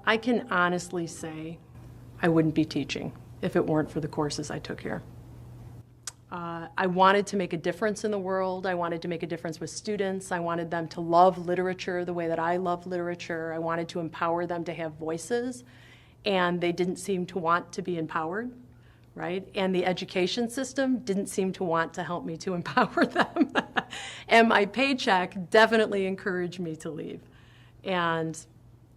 I can honestly say I wouldn't be teaching if it weren't for the courses I took here. I wanted to make a difference in the world. I wanted to make a difference with students. I wanted them to love literature the way that I love literature. I wanted to empower them to have voices, and they didn't seem to want to be empowered, right? And the education system didn't seem to want to help me to empower them. And my paycheck definitely encouraged me to leave. And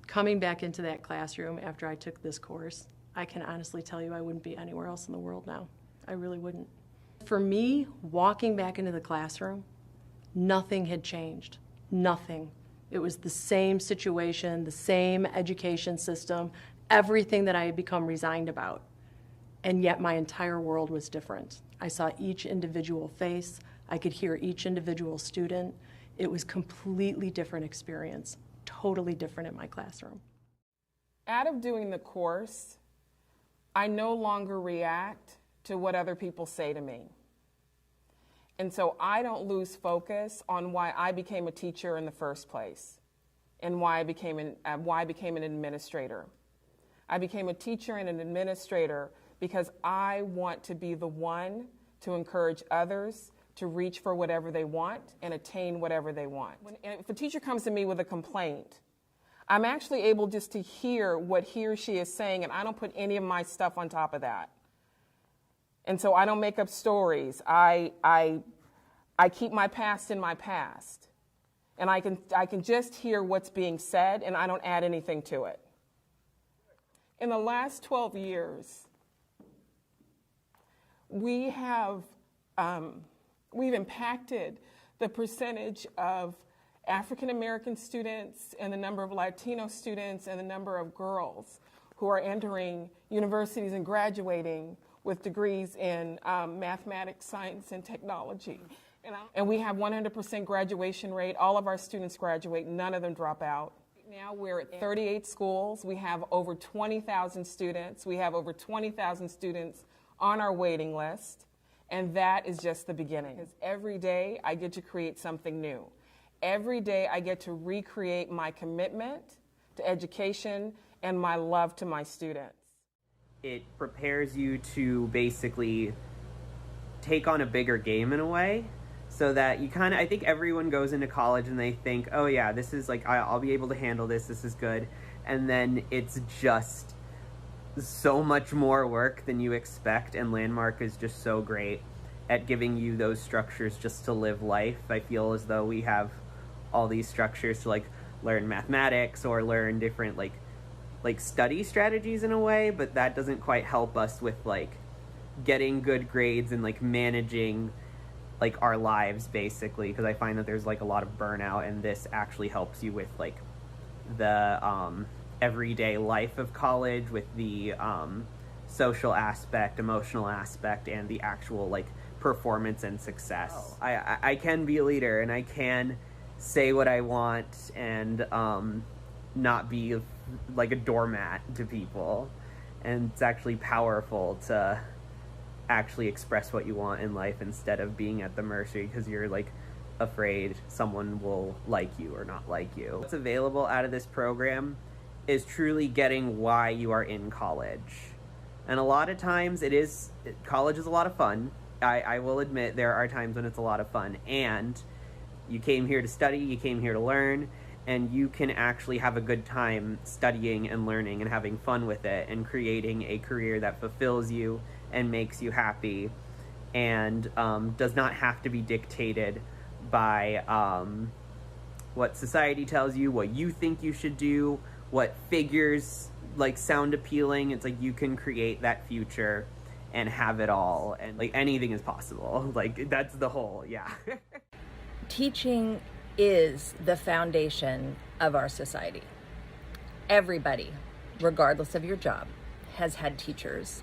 coming back into that classroom after I took this course, I can honestly tell you I wouldn't be anywhere else in the world now. I really wouldn't. For me, walking back into the classroom, nothing had changed. Nothing. It was the same situation, the same education system, everything that I had become resigned about. And yet my entire world was different. I saw each individual face. I could hear each individual student. It was a completely different experience, totally different in my classroom. Out of doing the course, I no longer react to what other people say to me. And so I don't lose focus on why I became a teacher in the first place and why I became an administrator. I became a teacher and an administrator because I want to be the one to encourage others to reach for whatever they want and attain whatever they want. If a teacher comes to me with a complaint, I'm actually able just to hear what he or she is saying, and I don't put any of my stuff on top of that. And so I don't make up stories. I keep my past in my past. And I can just hear what's being said, and I don't add anything to it. In the last 12 years, we've impacted the percentage of African American students and the number of Latino students and the number of girls who are entering universities and graduating with degrees in mathematics, science, and technology. And we have 100% graduation rate. All of our students graduate. None of them drop out. Now we're at 38 schools. We have over 20,000 students. We have over 20,000 students on our waiting list. And that is just the beginning. Because every day I get to create something new. Every day I get to recreate my commitment to education and my love to my students. It prepares you to basically take on a bigger game in a way, so that you I think everyone goes into college and they think, oh yeah, this is like, I'll be able to handle this is good. And then it's just so much more work than you expect, and Landmark is just so great at giving you those structures just to live life. I feel as though we have all these structures to learn mathematics or learn different like study strategies in a way, but that doesn't quite help us with getting good grades and managing our lives, basically, because I find that there's a lot of burnout, and this actually helps you with the everyday life of college, with the social aspect, emotional aspect, and the actual performance and success. I can be a leader, and I can say what I want and not be a doormat to people, and it's actually powerful to actually express what you want in life instead of being at the mercy because you're afraid someone will like you or not like you. What's available out of this program is truly getting why you are in college. And a lot of times college is a lot of fun. I will admit there are times when it's a lot of fun, and you came here to study, you came here to learn, and you can actually have a good time studying and learning and having fun with it and creating a career that fulfills you and makes you happy, and does not have to be dictated by what society tells you, what you think you should do, what figures sound appealing. It's you can create that future and have it all, and anything is possible. That's the whole, yeah. Teaching is the foundation of our society. Everybody, regardless of your job, has had teachers.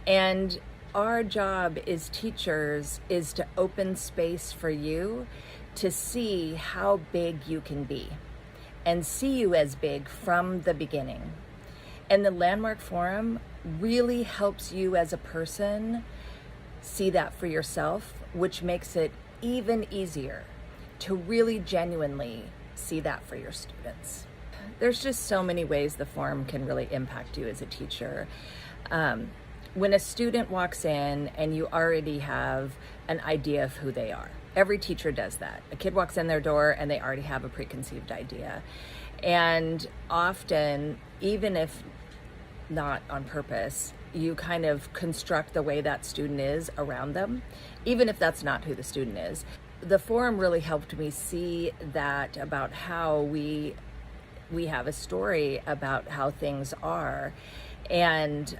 And our job as teachers is to open space for you to see how big you can be and see you as big from the beginning. And the Landmark Forum really helps you as a person see that for yourself, which makes it even easier to really genuinely see that for your students. There's just so many ways the forum can really impact you as a teacher. When a student walks in and you already have an idea of who they are, every teacher does that. A kid walks in their door and they already have a preconceived idea. And often, even if not on purpose, you kind of construct the way that student is around them, even if that's not who the student is. The forum really helped me see that about how we have a story about how things are, and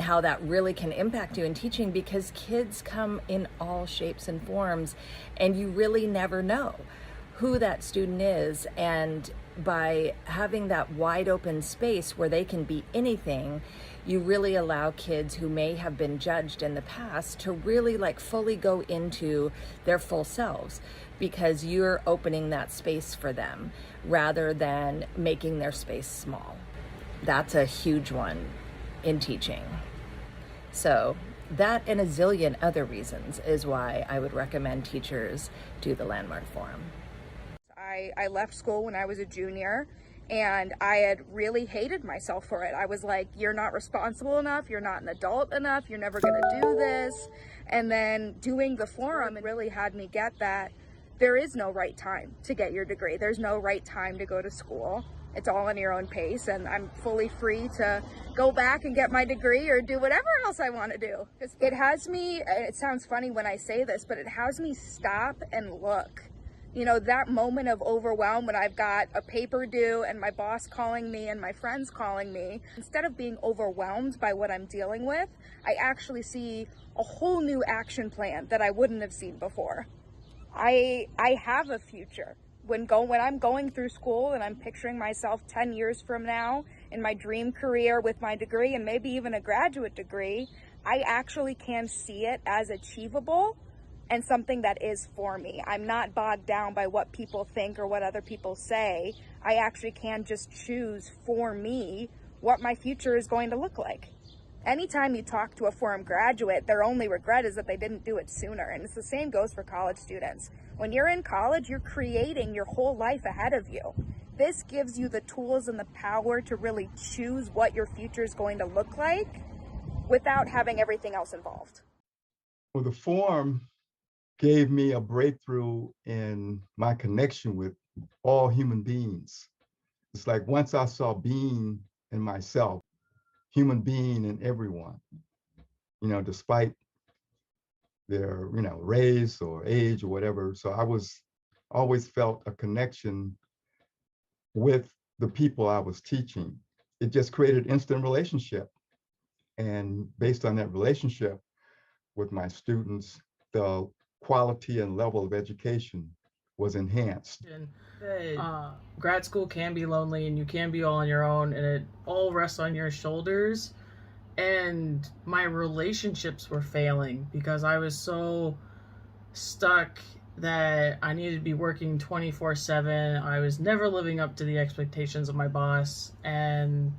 how that really can impact you in teaching, because kids come in all shapes and forms, and you really never know who that student is. And by having that wide open space where they can be anything, you really allow kids who may have been judged in the past to really like fully go into their full selves, because you're opening that space for them rather than making their space small. That's a huge one in teaching. So that and a zillion other reasons is why I would recommend teachers do the Landmark Forum. I left school when I was a junior, and I had really hated myself for it. I was like, you're not responsible enough, you're not an adult enough, you're never gonna do this. And then doing the forum really had me get that there is no right time to get your degree. There's no right time to go to school. It's all on your own pace, and I'm fully free to go back and get my degree or do whatever else I want to do. It has me, it sounds funny when I say this, but it has me stop and look. You know, that moment of overwhelm when I've got a paper due and my boss calling me and my friends calling me, instead of being overwhelmed by what I'm dealing with, I actually see a whole new action plan that I wouldn't have seen before. I have a future. When I'm going through school and I'm picturing myself 10 years from now in my dream career with my degree and maybe even a graduate degree, I actually can see it as achievable and something that is for me. I'm not bogged down by what people think or what other people say. I actually can just choose for me what my future is going to look like. Anytime you talk to a forum graduate, their only regret is that they didn't do it sooner. And it's the same goes for college students. When you're in college, you're creating your whole life ahead of you. This gives you the tools and the power to really choose what your future is going to look like without having everything else involved. Well, the forum gave me a breakthrough in my connection with all human beings. It's like once I saw being in myself, human being in everyone, you know, despite their, you know, race or age or whatever. So I always felt a connection with the people I was teaching. It just created instant relationship. And based on that relationship with my students, the quality and level of education was enhanced. Grad school can be lonely and you can be all on your own, and it all rests on your shoulders. And my relationships were failing because I was so stuck that I needed to be working 24/7. I was never living up to the expectations of my boss, and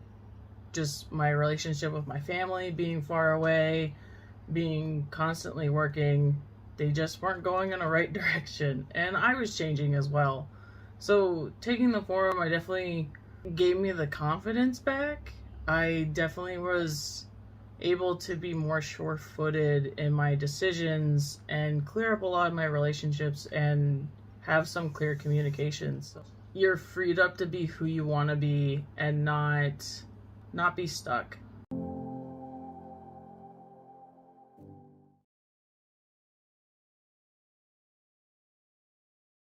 just my relationship with my family being far away, being constantly working, they just weren't going in the right direction, and I was changing as well. So taking the forum, I definitely gave me the confidence back. I definitely was able to be more sure-footed in my decisions and clear up a lot of my relationships and have some clear communications. You're freed up to be who you want to be and not be stuck.